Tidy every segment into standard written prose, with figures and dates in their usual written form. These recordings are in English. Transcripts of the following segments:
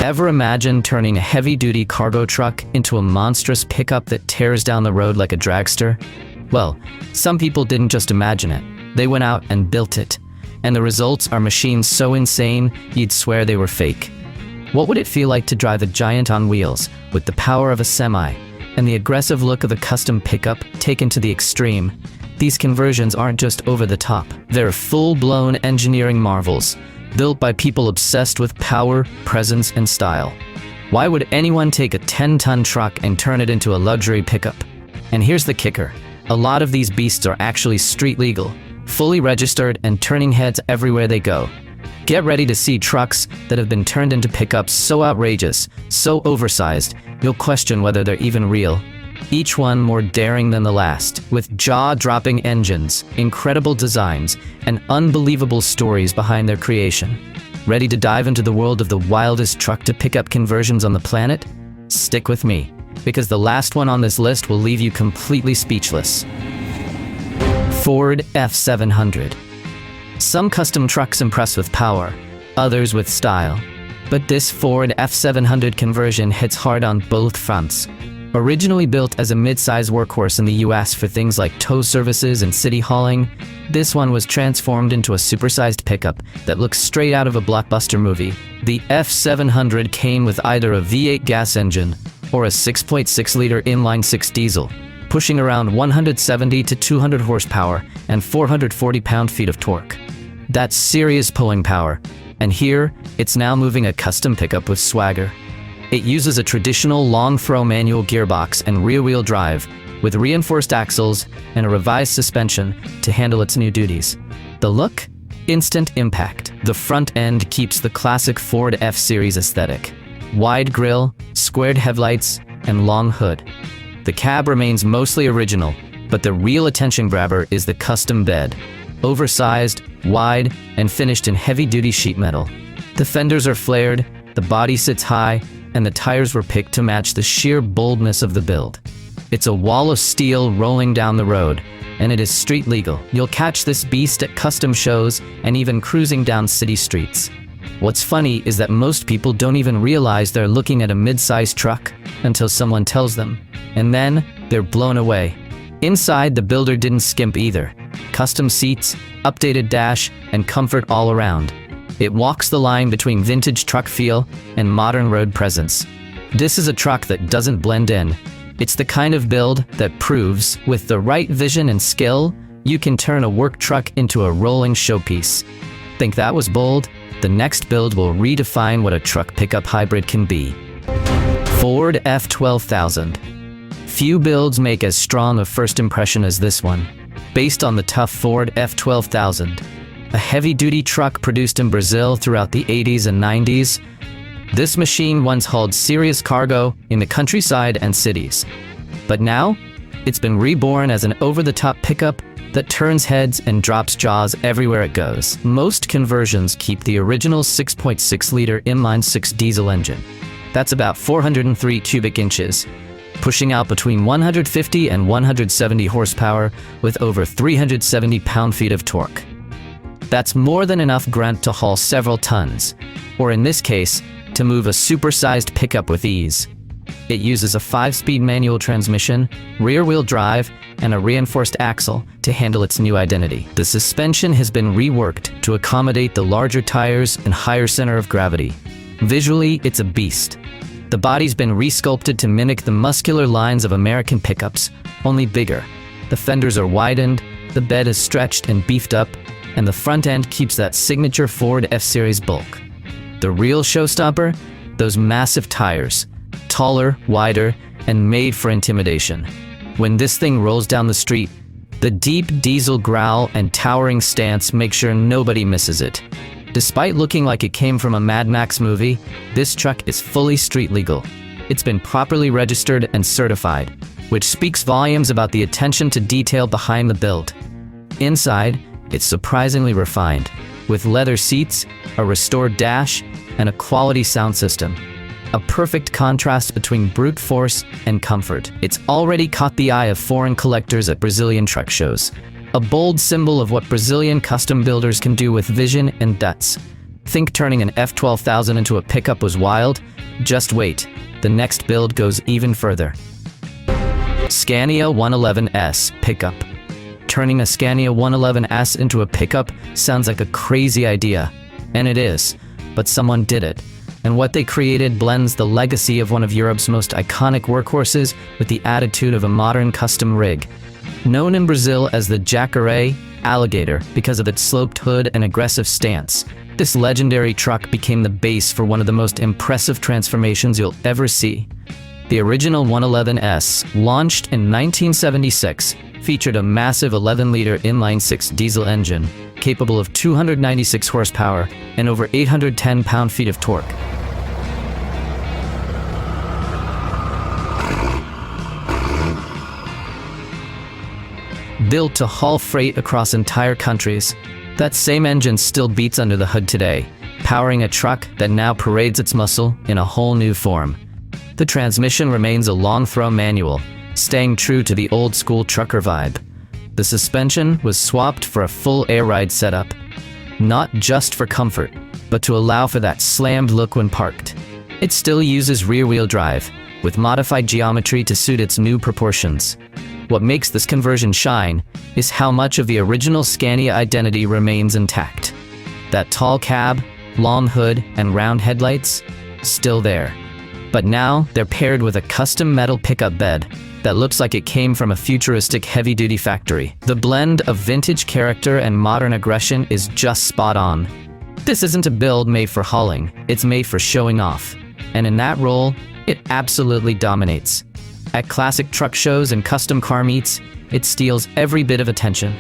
Ever imagine turning a heavy-duty cargo truck into a monstrous pickup that tears down the road like a dragster? Well, some people didn't just imagine it. They went out and built it. And the results are machines so insane, you'd swear they were fake. What would it feel like to drive a giant on wheels, with the power of a semi, and the aggressive look of a custom pickup taken to the extreme? These conversions aren't just over the top. They're full-blown engineering marvels, built by people obsessed with power, presence, and style. Why would anyone take a 10-ton truck and turn it into a luxury pickup? And here's the kicker. A lot of these beasts are actually street legal, fully registered, and turning heads everywhere they go. Get ready to see trucks that have been turned into pickups so outrageous, so oversized, you'll question whether they're even real. Each one more daring than the last, with jaw-dropping engines, incredible designs, and unbelievable stories behind their creation. Ready to dive into the world of the wildest truck-to-pickup conversions on the planet? Stick with me, because the last one on this list will leave you completely speechless. Ford F700. Some custom trucks impress with power, others with style. But this Ford F700 conversion hits hard on both fronts. Originally built as a mid-size workhorse in the US for things like tow services and city hauling, this one was transformed into a supersized pickup that looks straight out of a blockbuster movie. The F700 came with either a V8 gas engine or a 6.6-liter inline-6 diesel, pushing around 170 to 200 horsepower and 440 pound-feet of torque. That's serious pulling power, and here, it's now moving a custom pickup with swagger. It uses a traditional long-throw manual gearbox and rear-wheel drive, with reinforced axles and a revised suspension to handle its new duties. The look? Instant impact. The front end keeps the classic Ford F-Series aesthetic. Wide grille, squared headlights, and long hood. The cab remains mostly original, but the real attention grabber is the custom bed. Oversized, wide, and finished in heavy-duty sheet metal. The fenders are flared, the body sits high, and the tires were picked to match the sheer boldness of the build. It's a wall of steel rolling down the road, and it is street legal. You'll catch this beast at custom shows and even cruising down city streets. What's funny is that most people don't even realize they're looking at a mid-sized truck until someone tells them, and then they're blown away. Inside, the builder didn't skimp either. Custom seats, updated dash, and comfort all around. It walks the line between vintage truck feel and modern road presence. This is a truck that doesn't blend in. It's the kind of build that proves, with the right vision and skill, you can turn a work truck into a rolling showpiece. Think that was bold? The next build will redefine what a truck pickup hybrid can be. Ford F12000. Few builds make as strong a first impression as this one. Based on the tough Ford F12000, a heavy-duty truck produced in Brazil throughout the 80s and 90s, this machine once hauled serious cargo in the countryside and cities. But now, it's been reborn as an over-the-top pickup that turns heads and drops jaws everywhere it goes. Most conversions keep the original 6.6-liter inline-6 diesel engine. That's about 403 cubic inches, pushing out between 150 and 170 horsepower with over 370 pound-feet of torque. That's more than enough grunt to haul several tons, or in this case, to move a supersized pickup with ease. It uses a 5-speed manual transmission, rear-wheel drive, and a reinforced axle to handle its new identity. The suspension has been reworked to accommodate the larger tires and higher center of gravity. Visually, it's a beast. The body's been resculpted to mimic the muscular lines of American pickups, only bigger. The fenders are widened, the bed is stretched and beefed up, and the front end keeps that signature Ford F-Series bulk. The real showstopper? Those massive tires. Taller, wider, and made for intimidation. When this thing rolls down the street, the deep diesel growl and towering stance make sure nobody misses it. Despite looking like it came from a Mad Max movie, this truck is fully street legal. It's been properly registered and certified, which speaks volumes about the attention to detail behind the build. Inside, it's surprisingly refined, with leather seats, a restored dash, and a quality sound system. A perfect contrast between brute force and comfort. It's already caught the eye of foreign collectors at Brazilian truck shows. A bold symbol of what Brazilian custom builders can do with vision and guts. Think turning an F12000 into a pickup was wild? Just wait, the next build goes even further. Scania 111S Pickup. Turning a Scania 111S into a pickup sounds like a crazy idea. And it is, but someone did it. And what they created blends the legacy of one of Europe's most iconic workhorses with the attitude of a modern custom rig. Known in Brazil as the Jacaré alligator because of its sloped hood and aggressive stance, this legendary truck became the base for one of the most impressive transformations you'll ever see. The original 111S, launched in 1976, featured a massive 11-liter inline-6 diesel engine capable of 296 horsepower and over 810 pound-feet of torque. Built to haul freight across entire countries, that same engine still beats under the hood today, powering a truck that now parades its muscle in a whole new form. The transmission remains a long-throw manual, staying true to the old-school trucker vibe. The suspension was swapped for a full air ride setup, not just for comfort, but to allow for that slammed look when parked. It still uses rear-wheel drive, with modified geometry to suit its new proportions. What makes this conversion shine is how much of the original Scania identity remains intact. That tall cab, long hood, and round headlights, still there. But now, they're paired with a custom metal pickup bed that looks like it came from a futuristic heavy-duty factory. The blend of vintage character and modern aggression is just spot on. This isn't a build made for hauling, it's made for showing off. And in that role, it absolutely dominates. At classic truck shows and custom car meets, it steals every bit of attention.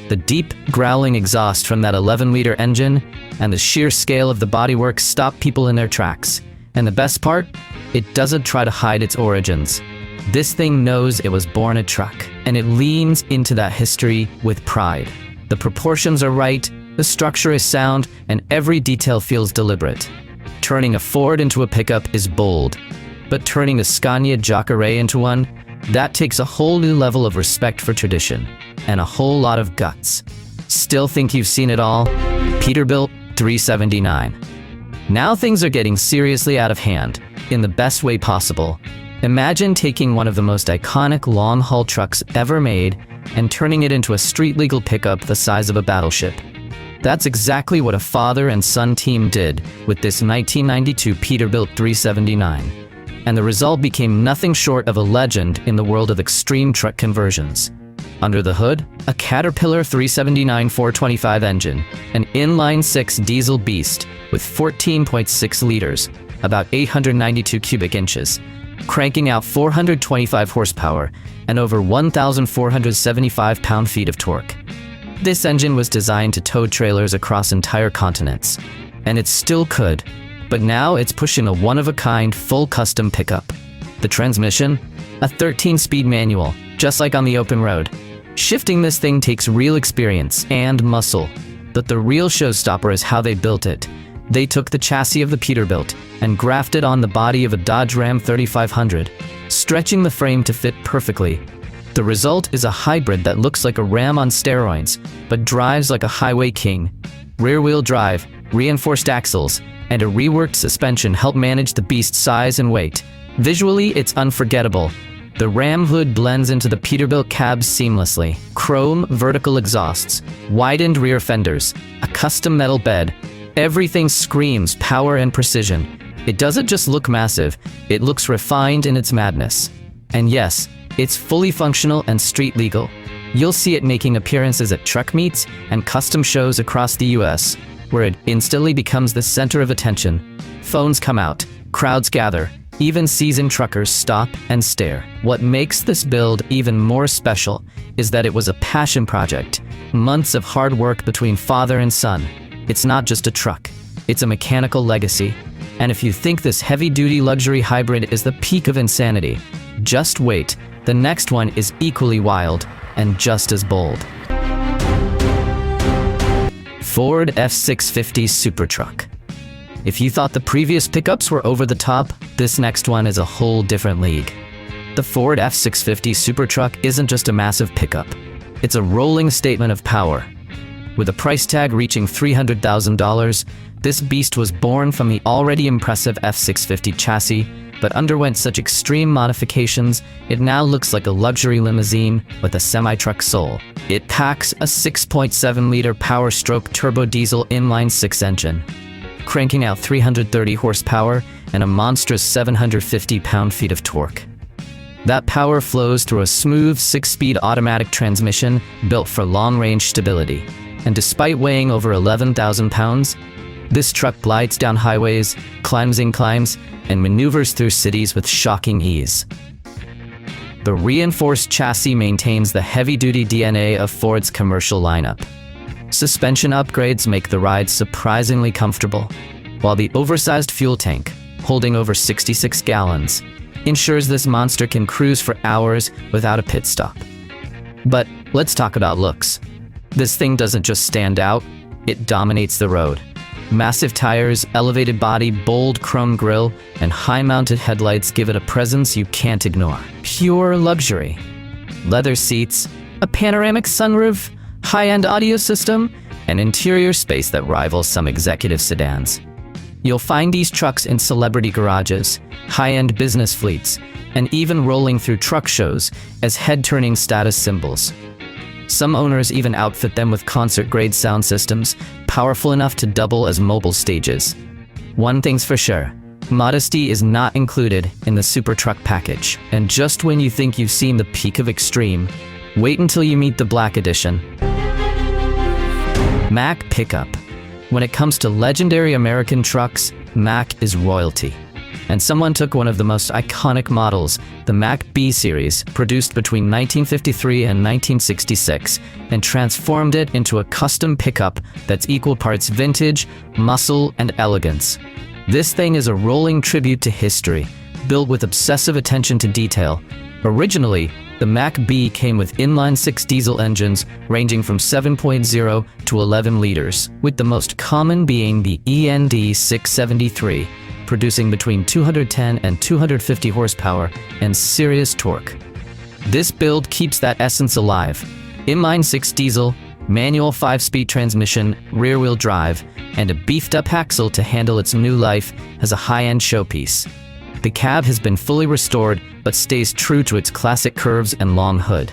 The deep, growling exhaust from that 11-liter engine and the sheer scale of the bodywork stop people in their tracks. And the best part? It doesn't try to hide its origins. This thing knows it was born a truck, and it leans into that history with pride. The proportions are right, the structure is sound, and every detail feels deliberate. Turning a Ford into a pickup is bold, but turning a Scania Jacaré into one, that takes a whole new level of respect for tradition, and a whole lot of guts. Still think you've seen it all? Peterbilt 379. Now things are getting seriously out of hand, in the best way possible. Imagine taking one of the most iconic long-haul trucks ever made and turning it into a street-legal pickup the size of a battleship. That's exactly what a father and son team did with this 1992 Peterbilt 379. And the result became nothing short of a legend in the world of extreme truck conversions. Under the hood, a Caterpillar 379 425 engine, an inline-6 diesel beast with 14.6 liters, about 892 cubic inches, cranking out 425 horsepower and over 1,475 pound-feet of torque. This engine was designed to tow trailers across entire continents, and it still could, but now it's pushing a one-of-a-kind full custom pickup. The transmission? A 13-speed manual, just like on the open road. Shifting this thing takes real experience and muscle, but the real showstopper is how they built it. They took the chassis of the Peterbilt and grafted on the body of a Dodge Ram 3500, stretching the frame to fit perfectly. The result is a hybrid that looks like a Ram on steroids, but drives like a highway king. Rear-wheel drive, reinforced axles, and a reworked suspension help manage the beast's size and weight. Visually, it's unforgettable. The Ram hood blends into the Peterbilt cab seamlessly. Chrome vertical exhausts, widened rear fenders, a custom metal bed. Everything screams power and precision. It doesn't just look massive, it looks refined in its madness. And yes, it's fully functional and street legal. You'll see it making appearances at truck meets and custom shows across the US, where it instantly becomes the center of attention. Phones come out, crowds gather, even seasoned truckers stop and stare. What makes this build even more special is that it was a passion project, months of hard work between father and son. It's not just a truck, it's a mechanical legacy. And if you think this heavy-duty luxury hybrid is the peak of insanity, just wait, the next one is equally wild and just as bold. Ford F650 Super Truck. If you thought the previous pickups were over the top, this next one is a whole different league. The Ford F650 Super Truck isn't just a massive pickup, it's a rolling statement of power. With a price tag reaching $300,000, this beast was born from the already impressive F650 chassis, but underwent such extreme modifications, it now looks like a luxury limousine with a semi-truck soul. It packs a 6.7-liter power-stroke turbo diesel inline-6 engine, cranking out 330 horsepower and a monstrous 750 pound-feet of torque. That power flows through a smooth 6-speed automatic transmission built for long-range stability. And despite weighing over 11,000 pounds, this truck glides down highways, climbs inclines, and maneuvers through cities with shocking ease. The reinforced chassis maintains the heavy-duty DNA of Ford's commercial lineup. Suspension upgrades make the ride surprisingly comfortable, while the oversized fuel tank, holding over 66 gallons, ensures this monster can cruise for hours without a pit stop. But let's talk about looks. This thing doesn't just stand out, it dominates the road. Massive tires, elevated body, bold chrome grille, and high-mounted headlights give it a presence you can't ignore. Pure luxury. Leather seats, a panoramic sunroof, high-end audio system, and interior space that rivals some executive sedans. You'll find these trucks in celebrity garages, high-end business fleets, and even rolling through truck shows as head-turning status symbols. Some owners even outfit them with concert-grade sound systems, powerful enough to double as mobile stages. One thing's for sure, modesty is not included in the super truck package. And just when you think you've seen the peak of Xtreme, wait until you meet the Black Edition. Mack Pickup. When it comes to legendary American trucks, Mack is royalty. And someone took one of the most iconic models, the Mack B series, produced between 1953 and 1966, and transformed it into a custom pickup that's equal parts vintage, muscle, and elegance. This thing is a rolling tribute to history, built with obsessive attention to detail. Originally, the Mack B came with inline-6 diesel engines ranging from 7.0 to 11 liters, with the most common being the END 673, producing between 210 and 250 horsepower and serious torque. This build keeps that essence alive. Inline-6 diesel, manual 5-speed transmission, rear-wheel drive, and a beefed-up axle to handle its new life as a high-end showpiece. The cab has been fully restored, but stays true to its classic curves and long hood.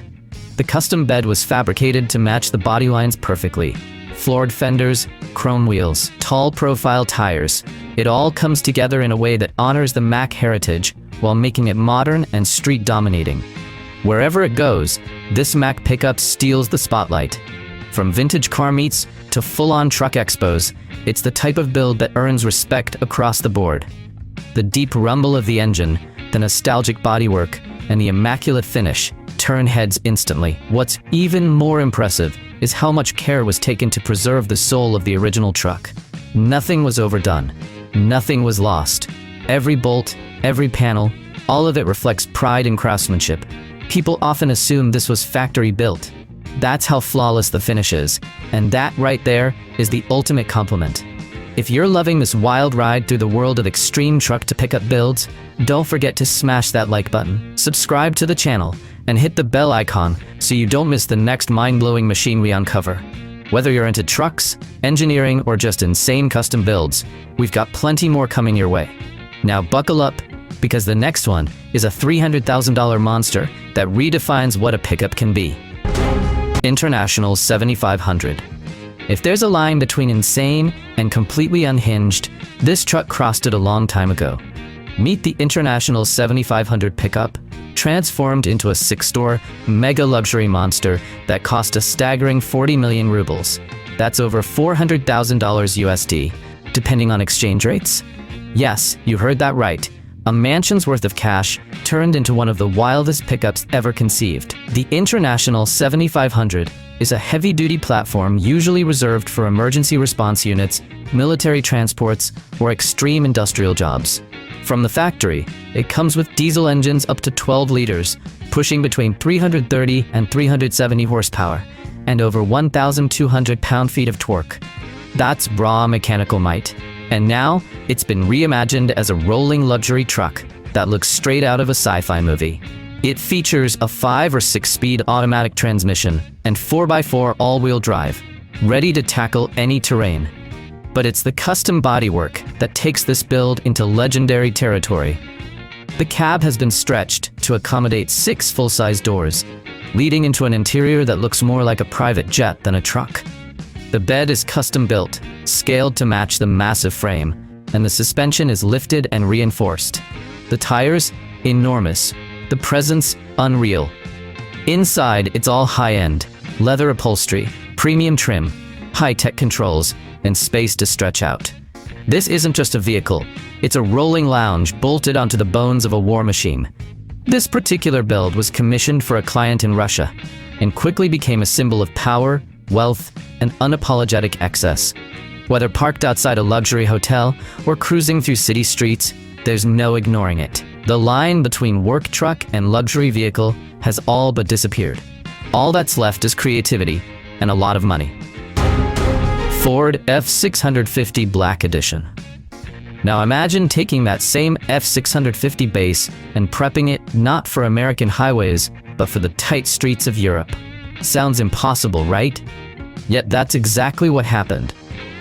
The custom bed was fabricated to match the body lines perfectly. Floored fenders, chrome wheels, tall profile tires. It all comes together in a way that honors the Mack heritage while making it modern and street dominating. Wherever it goes, this Mack pickup steals the spotlight. From vintage car meets to full-on truck expos, it's the type of build that earns respect across the board. The deep rumble of the engine, the nostalgic bodywork, and the immaculate finish turn heads instantly. What's even more impressive is how much care was taken to preserve the soul of the original truck. Nothing was overdone. Nothing was lost. Every bolt, every panel, all of it reflects pride and craftsmanship. People often assume this was factory built. That's how flawless the finish is, and that right there is the ultimate compliment. If you're loving this wild ride through the world of extreme truck to pickup builds, don't forget to smash that like button, subscribe to the channel, and hit the bell icon so you don't miss the next mind-blowing machine we uncover. Whether you're into trucks, engineering, or just insane custom builds, we've got plenty more coming your way. Now buckle up, because the next one is a $300,000 monster that redefines what a pickup can be. International 7500. If there's a line between insane and completely unhinged, this truck crossed it a long time ago. Meet the International 7500 pickup, transformed into a 6-door, mega-luxury monster that cost a staggering 40 million rubles. That's over $400,000 USD, depending on exchange rates. Yes, you heard that right. A mansion's worth of cash turned into one of the wildest pickups ever conceived. The International 7500 is a heavy-duty platform usually reserved for emergency response units, military transports, or extreme industrial jobs. From the factory, it comes with diesel engines up to 12 liters, pushing between 330 and 370 horsepower, and over 1,200 pound-feet of torque. That's raw mechanical might. And now, it's been reimagined as a rolling luxury truck that looks straight out of a sci-fi movie. It features a 5- or 6-speed automatic transmission and 4x4 all-wheel drive. ready to tackle any terrain. But it's the custom bodywork that takes this build into legendary territory. The cab has been stretched to accommodate 6 full-size doors, leading into an interior that looks more like a private jet than a truck. The bed is custom-built, scaled to match the massive frame, and the suspension is lifted and reinforced. The tires? Enormous. The presence? Unreal. Inside, it's all high-end. Leather upholstery, premium trim, high-tech controls, and space to stretch out. This isn't just a vehicle. It's a rolling lounge bolted onto the bones of a war machine. This particular build was commissioned for a client in Russia and quickly became a symbol of power, wealth, and unapologetic excess. Whether parked outside a luxury hotel or cruising through city streets, there's no ignoring it. The line between work truck and luxury vehicle has all but disappeared. All that's left is creativity and a lot of money. Ford F650 Black Edition. Now imagine taking that same F650 base and prepping it not for American highways, but for the tight streets of Europe. Sounds impossible, right? Yet that's exactly what happened.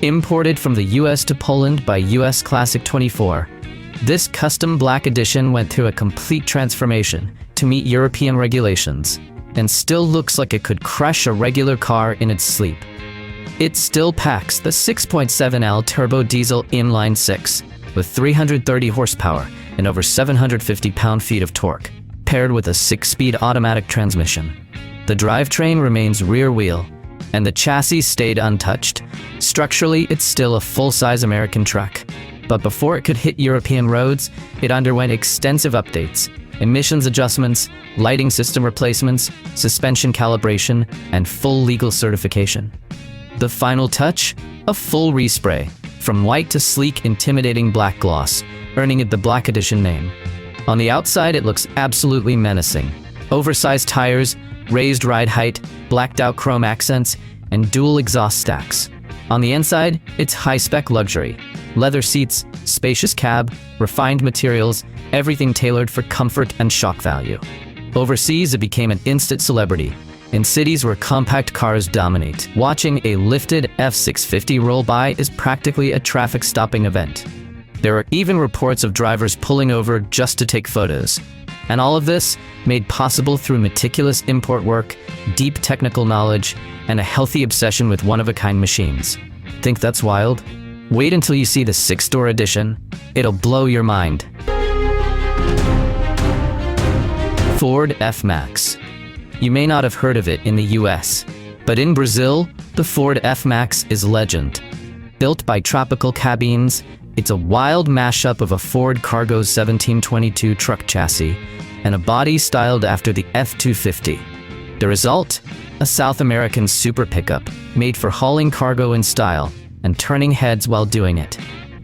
Imported from the US to Poland by US Classic 24, this custom Black Edition went through a complete transformation to meet European regulations, and still looks like it could crush a regular car in its sleep. It still packs the 6.7L turbo diesel inline-6 with 330 horsepower and over 750 pound-feet of torque, paired with a 6-speed automatic transmission. The drivetrain remains rear-wheel, and the chassis stayed untouched. Structurally, it's still a full-size American truck. But before it could hit European roads, it underwent extensive updates, emissions adjustments, lighting system replacements, suspension calibration, and full legal certification. The final touch? A full respray, from white to sleek, intimidating black gloss, earning it the Black Edition name. On the outside, it looks absolutely menacing. Oversized tires, raised ride height, blacked-out chrome accents, and dual exhaust stacks. On the inside, it's high-spec luxury. Leather seats, spacious cab, refined materials, everything tailored for comfort and shock value. Overseas, it became an instant celebrity. In cities where compact cars dominate, watching a lifted F650 roll by is practically a traffic-stopping event. There are even reports of drivers pulling over just to take photos. And all of this made possible through meticulous import work, deep technical knowledge, and a healthy obsession with one-of-a-kind machines. Think that's wild? Wait until you see the 6-door edition. It'll blow your mind. Ford F-Max. You may not have heard of it in the US, but in Brazil, the Ford F-Max is legend. Built by Tropical Cabines, it's a wild mashup of a Ford Cargo 1722 truck chassis and a body styled after the F250. The result? A South American super pickup made for hauling cargo in style and turning heads while doing it.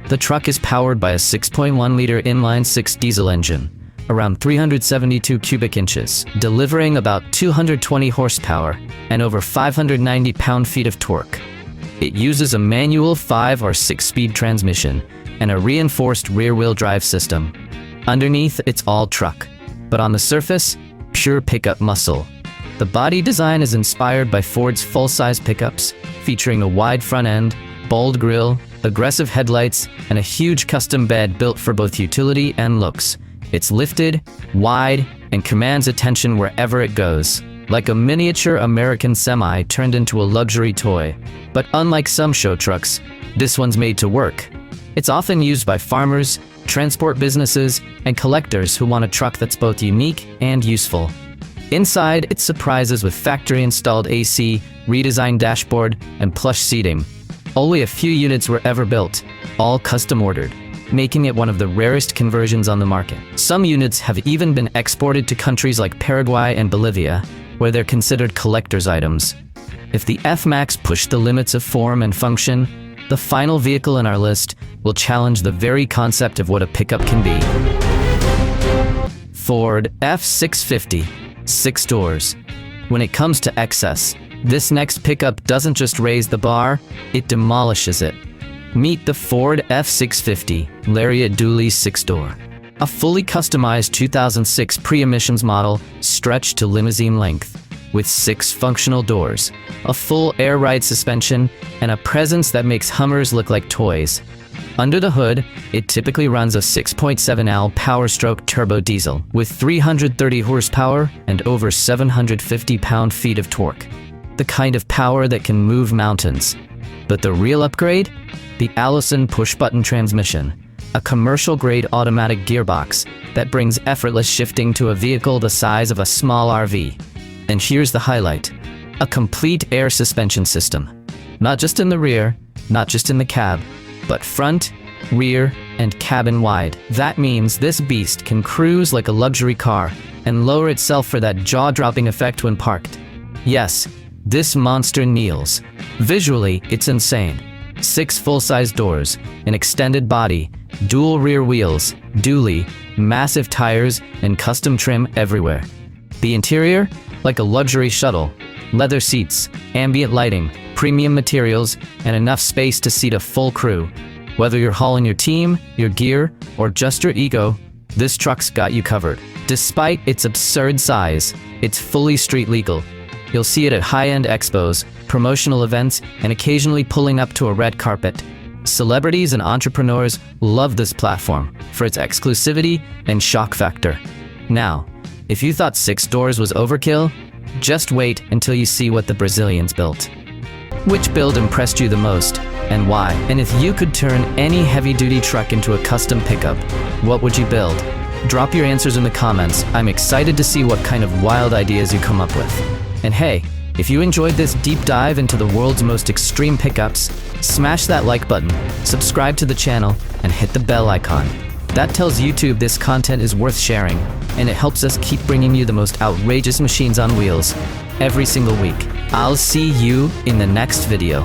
The truck is powered by a 6.1-liter inline-6 diesel engine, around 372 cubic inches, delivering about 220 horsepower and over 590 pound-feet of torque. It uses a manual 5 or 6-speed transmission and a reinforced rear-wheel drive system. Underneath, it's all truck, but on the surface, pure pickup muscle. The body design is inspired by Ford's full-size pickups, featuring a wide front end, bold grille, aggressive headlights, and a huge custom bed built for both utility and looks. It's lifted, wide, and commands attention wherever it goes, like a miniature American semi turned into a luxury toy. But unlike some show trucks, this one's made to work. It's often used by farmers, transport businesses, and collectors who want a truck that's both unique and useful. Inside, it surprises with factory-installed AC, redesigned dashboard, and plush seating. Only a few units were ever built, all custom-ordered, making it one of the rarest conversions on the market. Some units have even been exported to countries like Paraguay and Bolivia, where they're considered collector's items. If the F-Max pushed the limits of form and function, the final vehicle in our list will challenge the very concept of what a pickup can be. Ford F650, 6 doors. When it comes to excess, this next pickup doesn't just raise the bar, it demolishes it. Meet the Ford F650 Lariat Dually 6-door. A fully customized 2006 pre-emissions model stretched to limousine length. with 6 functional doors, a full air ride suspension, and a presence that makes Hummers look like toys. Under the hood, it typically runs a 6.7L Power-Stroke turbo diesel with 330 horsepower and over 750 pound-feet of torque. The kind of power that can move mountains. But the real upgrade? The Allison push-button transmission, a commercial-grade automatic gearbox that brings effortless shifting to a vehicle the size of a small RV. And here's the highlight: a complete air suspension system. Not just in the rear, not just in the cab, but front, rear, and cabin wide. That means this beast can cruise like a luxury car and lower itself for that jaw-dropping effect when parked. Yes, this monster kneels. Visually, it's insane. 6 full-size doors, an extended body, dual rear wheels, dually, massive tires, and custom trim everywhere. The interior? Like a luxury shuttle. Leather seats, ambient lighting, premium materials, and enough space to seat a full crew. Whether you're hauling your team, your gear, or just your ego, this truck's got you covered. Despite its absurd size, it's fully street legal. You'll see it at high-end expos, promotional events, and occasionally pulling up to a red carpet. Celebrities and entrepreneurs love this platform for its exclusivity and shock factor. Now, if you thought 6 doors was overkill, just wait until you see what the Brazilians built. Which build impressed you the most, and why? And if you could turn any heavy-duty truck into a custom pickup, what would you build? Drop your answers in the comments. I'm excited to see what kind of wild ideas you come up with. And hey, if you enjoyed this deep dive into the world's most extreme pickups, smash that like button, subscribe to the channel, and hit the bell icon. That tells YouTube this content is worth sharing, and it helps us keep bringing you the most outrageous machines on wheels every single week. I'll see you in the next video.